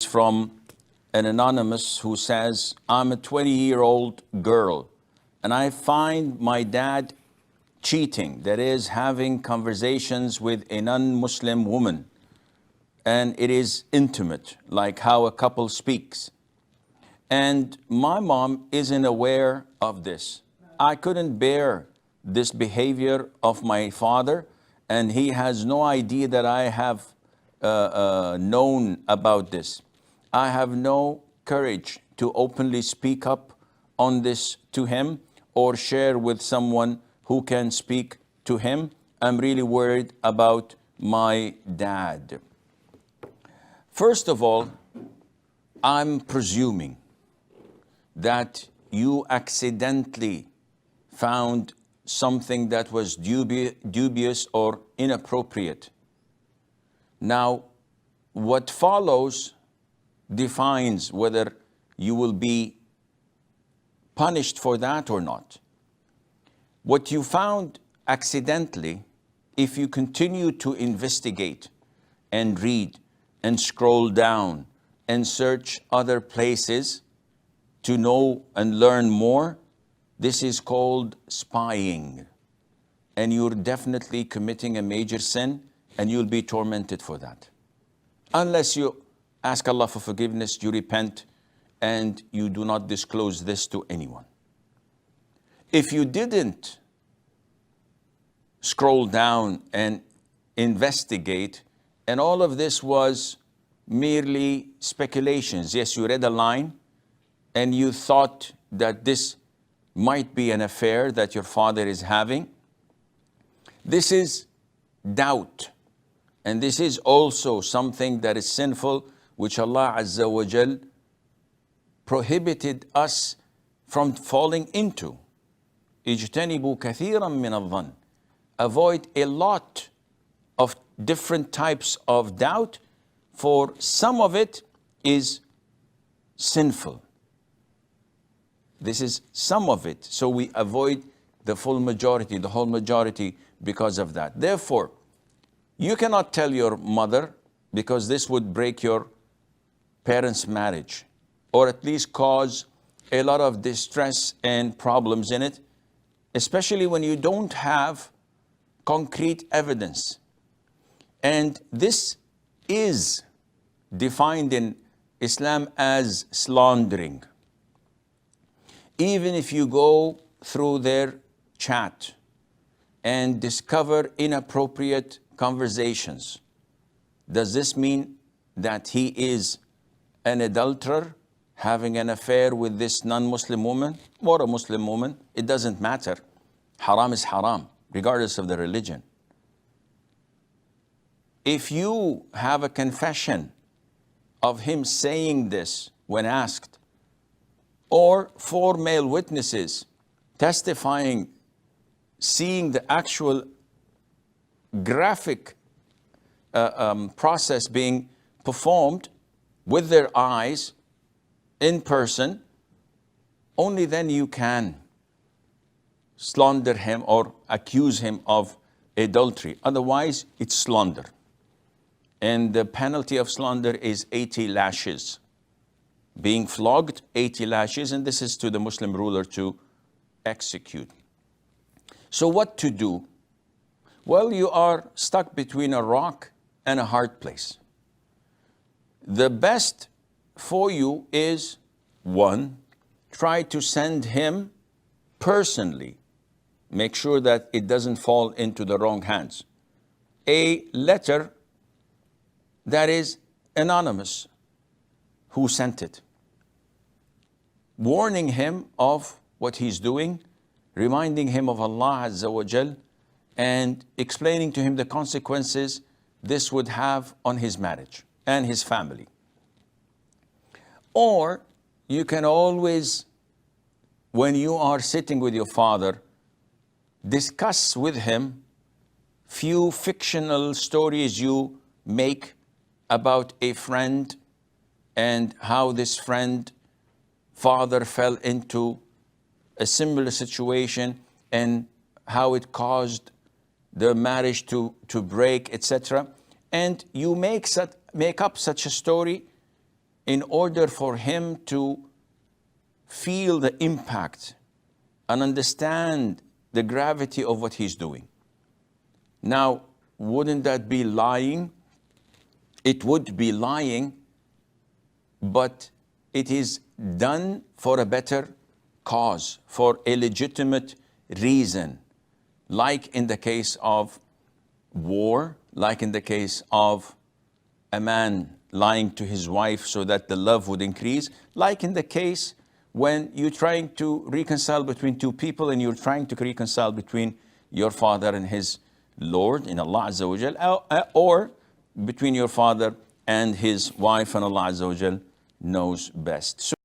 from an anonymous who says, I'm a 20-year-old girl and I find my dad cheating, that is, having conversations with a non-Muslim woman, and it is intimate, like how a couple speaks. And my mom isn't aware of this. I couldn't bear this behavior of my father, and he has no idea that I have known about this. I have no courage to openly speak up on this to him or share with someone who can speak to him. I'm really worried about my dad. First of all, I'm presuming that you accidentally found something that was dubious or inappropriate. Now, what follows defines whether you will be punished for that or not. What you found accidentally, if you continue to investigate and read and scroll down and search other places to know and learn more, this is called spying. And you're definitely committing a major sin, and you'll be tormented for that. Unless you ask Allah for forgiveness, you repent, and you do not disclose this to anyone. If you didn't scroll down and investigate, and all of this was merely speculations, yes, you read a line, and you thought that this might be an affair that your father is having, this is doubt. And this is also something that is sinful, which Allah Azza wa Jal prohibited us from falling into. اجتنبوا كثيرا من الظن. Avoid a lot of different types of doubt, for some of it is sinful. This is some of it. So we avoid the full majority, the whole majority, because of that. Therefore, you cannot tell your mother, because this would break your parents' marriage, or at least cause a lot of distress and problems in it, especially when you don't have concrete evidence. And this is defined in Islam as slandering. Even if you go through their chat and discover inappropriate conversations, does this mean that he is an adulterer having an affair with this non-Muslim woman or a Muslim woman? It doesn't matter. Haram is haram, regardless of the religion. If you have a confession of him saying this when asked, or 4 male witnesses testifying, seeing the actual graphic process being performed with their eyes in person, only then you can slander him or accuse him of adultery. Otherwise, it's slander. And the penalty of slander is 80 lashes. Being flogged, 80 lashes, and this is to the Muslim ruler to execute. So what to do? Well, you are stuck between a rock and a hard place. The best for you is, 1, try to send him personally. Make sure that it doesn't fall into the wrong hands. A letter that is anonymous, who sent it, warning him of what he's doing, reminding him of Allah Azza wa Jal, and explaining to him the consequences this would have on his marriage and his family. Or you can always, when you are sitting with your father, discuss with him few fictional stories you make about a friend and how this friend father fell into a similar situation and how it caused the marriage to break, etc. And you make up such a story in order for him to feel the impact and understand the gravity of what he's doing. Now, wouldn't that be lying? It would be lying, but it is done for a better cause, for a legitimate reason, like in the case of war, like in the case of a man lying to his wife so that the love would increase, like in the case when you're trying to reconcile between two people and you're trying to reconcile between your father and his Lord in Allah Azza wa Jal, or between your father and his wife, and Allah Azza wa Jal knows best. So